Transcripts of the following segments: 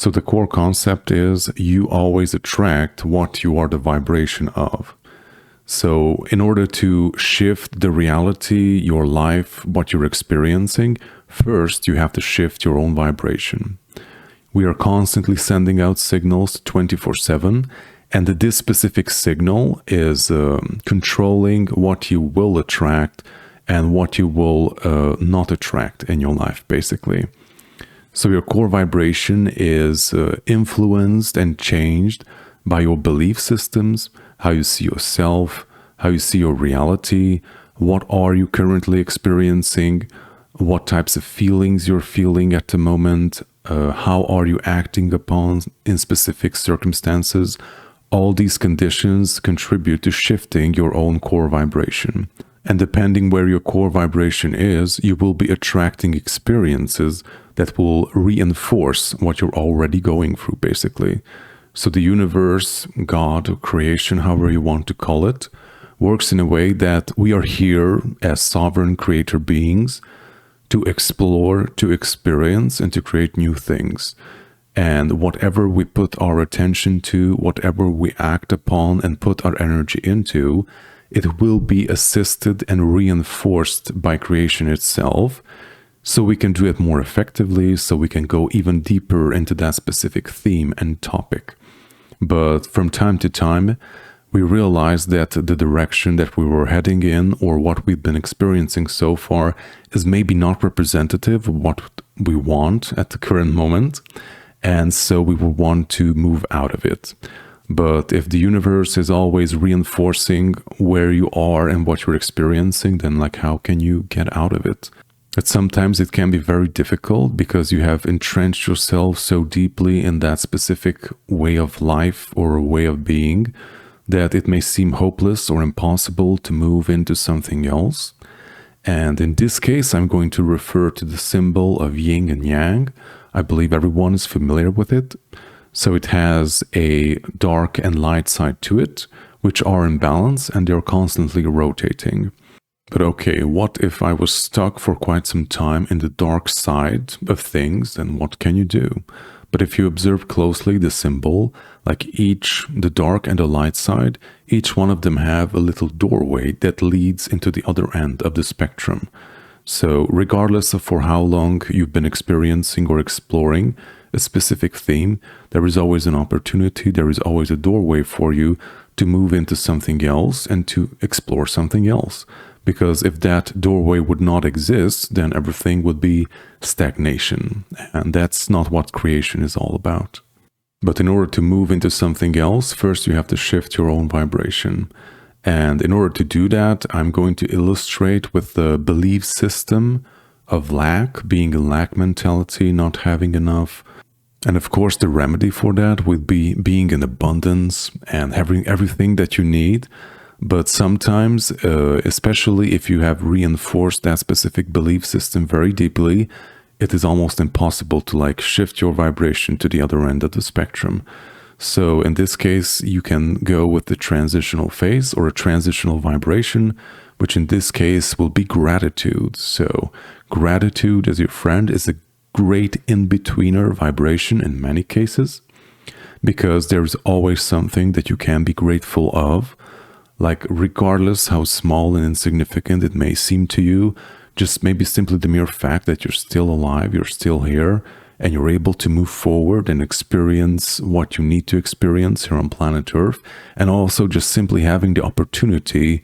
So the core concept is you always attract what you are the vibration of. So in order to shift the reality, your life, what you're experiencing, first you have to shift your own vibration. We are constantly sending out signals 24/7, and this specific signal is controlling what you will attract and what you will not attract in your life, basically. So your core vibration is influenced and changed by your belief systems, how you see yourself, how you see your reality, what are you currently experiencing, what types of feelings you're feeling at the moment, how are you acting upon in specific circumstances. All these conditions contribute to shifting your own core vibration. And depending where your core vibration is, you will be attracting experiences that will reinforce what you're already going through, basically. So the universe, God, or creation, however you want to call it, works in a way that we are here as sovereign creator beings to explore, to experience, and to create new things. And whatever we put our attention to, whatever we act upon and put our energy into, it will be assisted and reinforced by creation itself, so we can do it more effectively, so we can go even deeper into that specific theme and topic. But from time to time, we realize that the direction that we were heading in, or what we've been experiencing so far, is maybe not representative of what we want at the current moment, and so we will want to move out of it. But if the universe is always reinforcing where you are and what you're experiencing, then how can you get out of it? But sometimes it can be very difficult because you have entrenched yourself so deeply in that specific way of life or way of being that it may seem hopeless or impossible to move into something else. And in this case, I'm going to refer to the symbol of yin and yang. I believe everyone is familiar with it. So it has a dark and light side to it, which are in balance and they're constantly rotating. But okay, what if I was stuck for quite some time in the dark side of things, then what can you do? But if you observe closely the symbol, the dark and the light side, each one of them have a little doorway that leads into the other end of the spectrum. So regardless of for how long you've been experiencing or exploring a specific theme, there is always an opportunity, there is always a doorway for you to move into something else and to explore something else. Because if that doorway would not exist, then everything would be stagnation. And that's not what creation is all about. But in order to move into something else, first you have to shift your own vibration. And in order to do that, I'm going to illustrate with the belief system of lack, being a lack mentality, not having enough. And of course, the remedy for that would be being in abundance and having everything that you need. But sometimes, especially if you have reinforced that specific belief system very deeply, it is almost impossible to shift your vibration to the other end of the spectrum. So in this case, you can go with the transitional phase or a transitional vibration, which in this case will be gratitude. So gratitude as your friend is a great in-betweener vibration in many cases, because there's always something that you can be grateful of. Regardless how small and insignificant it may seem to you, just maybe simply the mere fact that you're still alive, you're still here, and you're able to move forward and experience what you need to experience here on planet Earth, and also just simply having the opportunity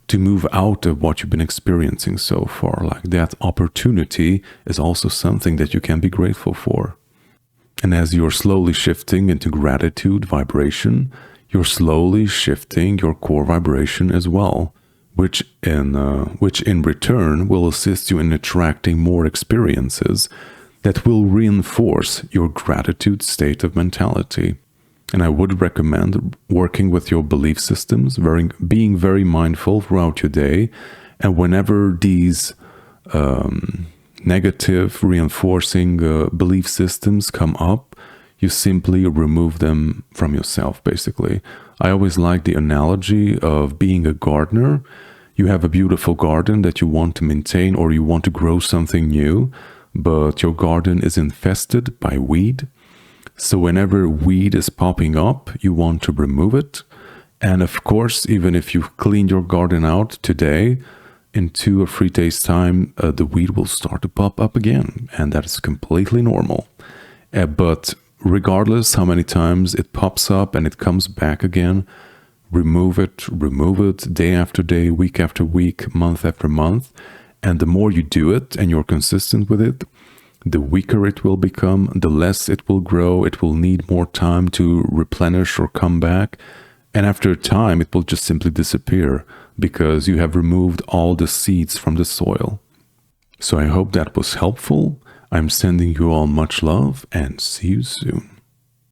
to move out of what you've been experiencing so far. That opportunity is also something that you can be grateful for. And as you're slowly shifting into gratitude vibration, you're slowly shifting your core vibration as well, which in return will assist you in attracting more experiences that will reinforce your gratitude state of mentality. And I would recommend working with your belief systems, being very mindful throughout your day, and whenever these negative reinforcing belief systems come up, you simply remove them from yourself, basically. I always like the analogy of being a gardener. You have a beautiful garden that you want to maintain, or you want to grow something new, but your garden is infested by weed. So whenever weed is popping up, you want to remove it. And of course, even if you've cleaned your garden out today, in 2 or 3 days' time, the weed will start to pop up again. And that is completely normal. But regardless how many times it pops up and it comes back again, remove it day after day, week after week, month after month. And the more you do it and you're consistent with it, the weaker it will become, the less it will grow, it will need more time to replenish or come back. And after a time, it will just simply disappear because you have removed all the seeds from the soil. So I hope that was helpful. I'm sending you all much love and see you soon.